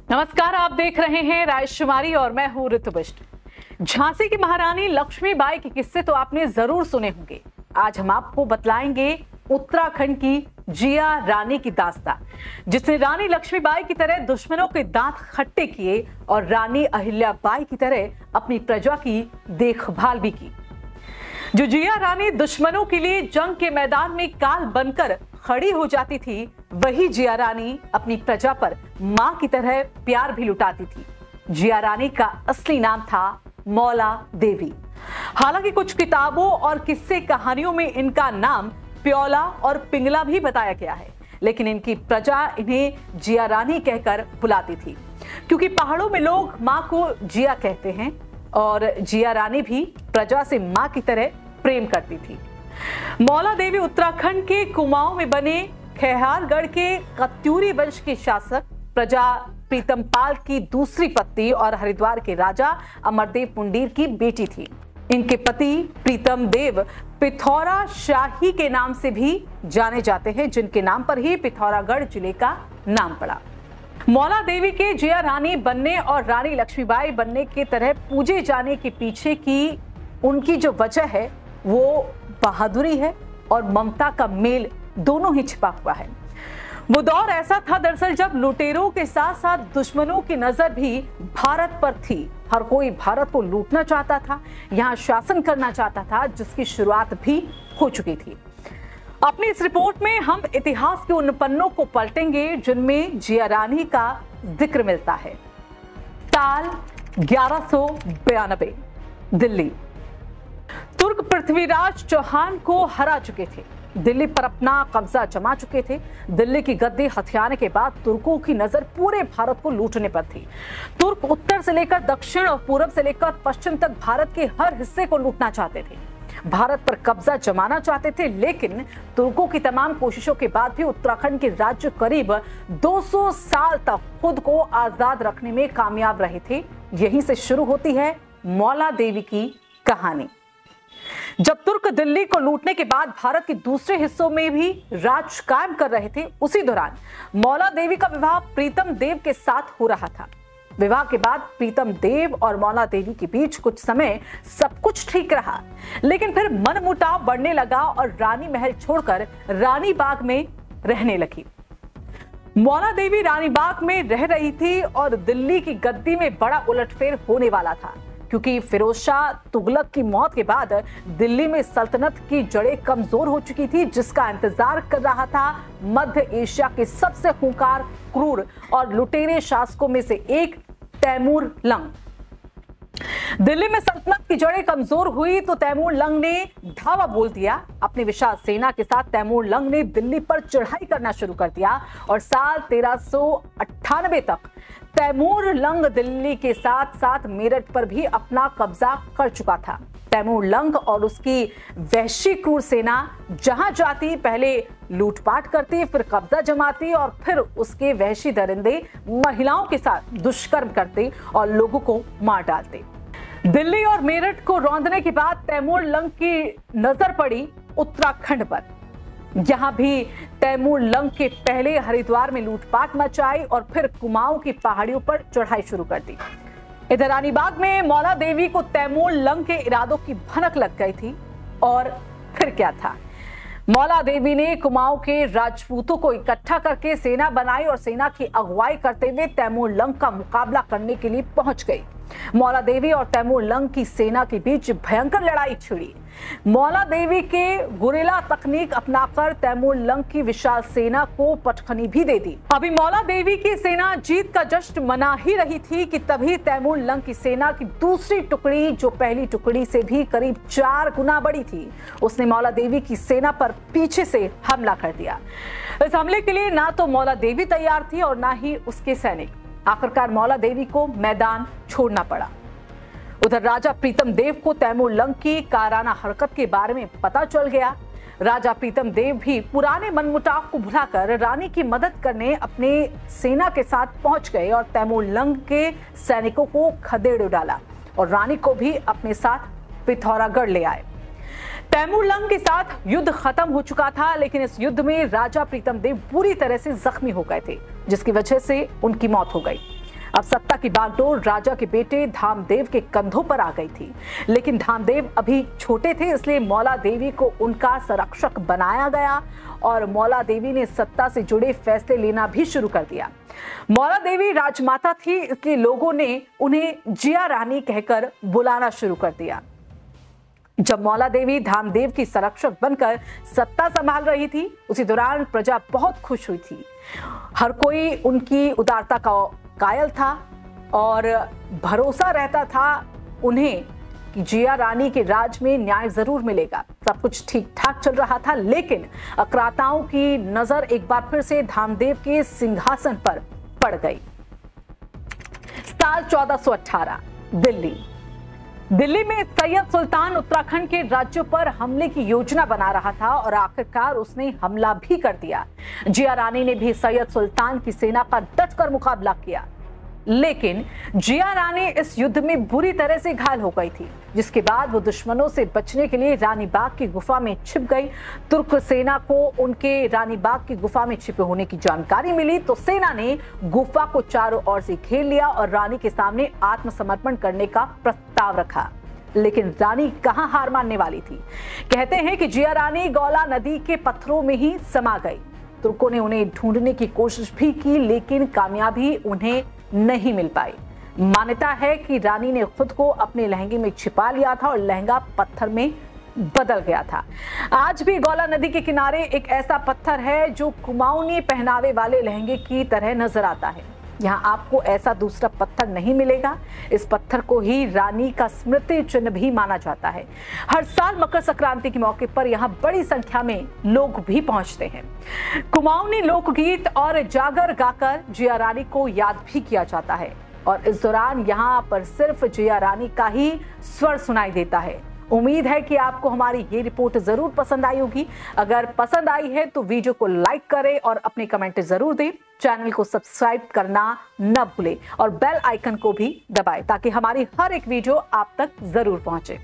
नमस्कार, आप देख रहे हैं रायशुमारी और मैं हूं ऋतु बिष्ट। झांसी की महारानी लक्ष्मीबाई के किस्से तो आपने जरूर सुने होंगे। आज हम आपको बतलाएंगे उत्तराखंड की जिया रानी की दास्तान, जिसने रानी लक्ष्मीबाई की तरह दुश्मनों के दांत खट्टे किए और रानी अहिल्याबाई की तरह अपनी प्रजा की देखभाल भी की। जो जिया रानी दुश्मनों के लिए जंग के मैदान में काल बनकर खड़ी हो जाती थी, वही जिया रानी अपनी प्रजा पर मां की तरह प्यार भी लुटाती थी। जिया रानी का असली नाम था मौला देवी। हालांकि कुछ किताबों और किस्से कहानियों में इनका नाम प्योला और पिंगला भी बताया गया है, लेकिन इनकी प्रजा इन्हें जिया रानी कहकर बुलाती थी, क्योंकि पहाड़ों में लोग मां को जिया कहते हैं और जिया रानी भी प्रजा से मां की तरह प्रेम करती थी। मौला देवी उत्तराखंड के कुमाऊं में बने खेहारगढ़ के कत्यूरी वंश के शासक प्रजा प्रीतमपाल की दूसरी पत्नी और हरिद्वार के राजा अमरदेव पुंडीर की बेटी थी। इनके पति प्रीतम देव पिथौरा शाही के नाम से भी जाने जाते हैं, जिनके नाम पर ही पिथौरागढ़ जिले का नाम पड़ा। मौला देवी के जिया रानी बनने और रानी लक्ष्मीबाई बनने के तरह पूजे जाने के पीछे की उनकी जो वजह है वो बहादुरी है और ममता का मेल दोनों ही छिपा हुआ है। वो दौर ऐसा था दरअसल जब लुटेरों के साथ साथ दुश्मनों की नजर भी भारत पर थी। हर कोई भारत को लूटना चाहता था, यहाँ शासन करना चाहता था, जिसकी शुरुआत भी हो चुकी थी। अपनी इस रिपोर्ट में हम इतिहास के उन पन्नों को पलटेंगे जिनमें जिया रानी का जिक्र मिलता है। साल 1192, दिल्ली। तुर्क पृथ्वीराज चौहान को हरा चुके थे, दिल्ली पर अपना कब्जा जमा चुके थे। दिल्ली की गद्दी हथियाने के बाद तुर्कों की नजर पूरे भारत को लूटने पर थी। तुर्क उत्तर से लेकर दक्षिण और पूरब से लेकर पश्चिम तक भारत के हर हिस्से को लूटना चाहते थे, भारत पर कब्जा जमाना चाहते थे। लेकिन तुर्कों की तमाम कोशिशों के बाद भी उत्तराखंड के राज्य करीब 200 साल तक खुद को आजाद रखने में कामयाब रहे थे। यहीं से शुरू होती है मौला देवी की कहानी। जब तुर्क दिल्ली को लूटने के बाद भारत के दूसरे हिस्सों में भी राज कायम कर रहे थे, उसी दौरान मौला देवी का विवाह प्रीतम देव के साथ हो रहा था। विवाह के बाद प्रीतम देव और मौला देवी के बीच कुछ समय सब कुछ ठीक रहा, लेकिन फिर मनमुटाव बढ़ने लगा और रानी महल छोड़कर रानी बाग में रहने लगी। मौला देवी रानी बाग में रह रही थी और दिल्ली की गद्दी में बड़ा उलटफेर होने वाला था, क्योंकि फिरोज शाह तुगलक की मौत के बाद दिल्ली में सल्तनत की जड़ें कमजोर हो चुकी थी, जिसका इंतजार कर रहा था मध्य एशिया के सबसे खूंखार, क्रूर और लुटेरे शासकों में से एक तैमूर लंग। दिल्ली में सल्तनत की जड़ें कमजोर हुई तो तैमूर लंग ने धावा बोल दिया। अपनी विशाल सेना के साथ तैमूर लंग ने दिल्ली पर चढ़ाई करना शुरू कर दिया और साल 1398 तक तैमूर लंग दिल्ली के साथ साथ मेरठ पर भी अपना कब्जा कर चुका था। तैमूर लंग और उसकी वहशी क्रूर सेना जहां जाती पहले लूटपाट करती, फिर कब्जा जमाती और फिर उसके वहशी दरिंदे महिलाओं के साथ दुष्कर्म करते और लोगों को मार डालते। दिल्ली और मेरठ को रौंदने के बाद तैमूर लंग की नजर पड़ी उत्तराखंड पर। यहां भी तैमूर लंग के पहले हरिद्वार में लूटपाट मचाई और फिर कुमाऊं की पहाड़ियों पर चढ़ाई शुरू कर दी। इधर रानीबाग में मौला देवी को तैमूर लंग के इरादों की भनक लग गई थी। और फिर क्या था, मौला देवी ने कुमाऊं के राजपूतों को इकट्ठा करके सेना बनाई और सेना की अगुवाई करते हुए तैमूर लंग का मुकाबला करने के लिए पहुंच गई। मौला देवी और तैमूर लंग की सेना के बीच भयंकर लड़ाई छिड़ी। मौला देवी के गुरिल्ला तकनीक अपनाकर तैमूर लंग की विशाल सेना को पटखनी भी दे दी। अभी मौला देवी की सेना जीत का जश्न मना ही रही थी कि तभी तैमूर लंग की सेना की दूसरी टुकड़ी, जो पहली टुकड़ी से भी करीब 4 गुना बड़ी थी, उसने मौला देवी की सेना पर पीछे से हमला कर दिया। इस हमले के लिए ना तो मौला देवी तैयार थी और ना ही उसके सैनिक। आखिरकार मौला देवी को मैदान छोड़ना पड़ा। उधर राजा प्रीतम देव को तैमूर लंग की कायराना हरकत के बारे में पता चल गया। राजा प्रीतम देव भी पुराने मनमुटाव को भुलाकर रानी की मदद करने अपने सेना के साथ पहुंच गए और तैमूर लंग के सैनिकों को खदेड़ डाला और रानी को भी अपने साथ पिथौरागढ़ ले आए। तैमूर लंग के साथ युद्ध खत्म हो चुका था, लेकिन इस युद्ध में राजा प्रीतम देव बुरी तरह से जख्मी हो गए थे, जिसकी वजह से उनकी मौत हो गई। अब सत्ता की बागडोर राजा के बेटे धामदेव के कंधों पर आ गई थी, लेकिन धामदेव अभी छोटे थे, इसलिए मौला देवी को उनका संरक्षक बनाया गया और मौला देवी ने सत्ता से जुड़े फैसले लेना भी शुरू कर दिया। मौला देवी राजमाता थी, इसलिए लोगों ने उन्हें जिया रानी कहकर बुलाना शुरू कर दिया। जब मौला देवी धामदेव की संरक्षक बनकर सत्ता संभाल रही थी, उसी दौरान प्रजा बहुत खुश हुई थी। हर कोई उनकी उदारता का कायल था और भरोसा रहता था उन्हें कि जिया रानी के राज में न्याय जरूर मिलेगा। सब कुछ ठीक ठाक चल रहा था, लेकिन अक्राताओं की नजर एक बार फिर से धामदेव के सिंहासन पर पड़ गई। साल 1418, दिल्ली में सैयद सुल्तान उत्तराखंड के राज्यों पर हमले की योजना बना रहा था और आखिरकार उसने हमला भी कर दिया। जिया रानी ने भी सैयद सुल्तान की सेना का डटकर मुकाबला किया, लेकिन जिया रानी इस युद्ध में बुरी तरह से घायल हो गई थी, जिसके बाद वो दुश्मनों से बचने के लिए रानी बाग की गुफा में छिप गई। तुर्क सेना को उनके रानी बाग की गुफा में छिपे होने की जानकारी मिली तो सेना ने गुफा को चारों ओर से घेर लिया और रानी के सामने आत्मसमर्पण करने का प्रस्ताव रखा। लेकिन रानी कहां हार मानने वाली थी। कहते हैं कि जिया रानी गौला नदी के पत्थरों में ही समा गई। तुर्कों ने उन्हें ढूंढने की कोशिश भी की, लेकिन कामयाबी उन्हें नहीं मिल पाई। मान्यता है कि रानी ने खुद को अपने लहंगे में छिपा लिया था और लहंगा पत्थर में बदल गया था। आज भी गौला नदी के किनारे एक ऐसा पत्थर है जो कुमाऊनी पहनावे वाले लहंगे की तरह नजर आता है। यहाँ आपको ऐसा दूसरा पत्थर नहीं मिलेगा। इस पत्थर को ही रानी का स्मृति चिन्ह भी माना जाता है। हर साल मकर संक्रांति के मौके पर यहाँ बड़ी संख्या में लोग भी पहुंचते हैं। कुमाऊनी लोकगीत और जागर गाकर जिया रानी को याद भी किया जाता है और इस दौरान यहाँ पर सिर्फ जिया रानी का ही स्वर सुनाई देता है। उम्मीद है कि आपको हमारी ये रिपोर्ट जरूर पसंद आई होगी। अगर पसंद आई है तो वीडियो को लाइक करें और अपने कमेंट जरूर दें। चैनल को सब्सक्राइब करना न भूलें और बेल आइकन को भी दबाएं ताकि हमारी हर एक वीडियो आप तक जरूर पहुंचे।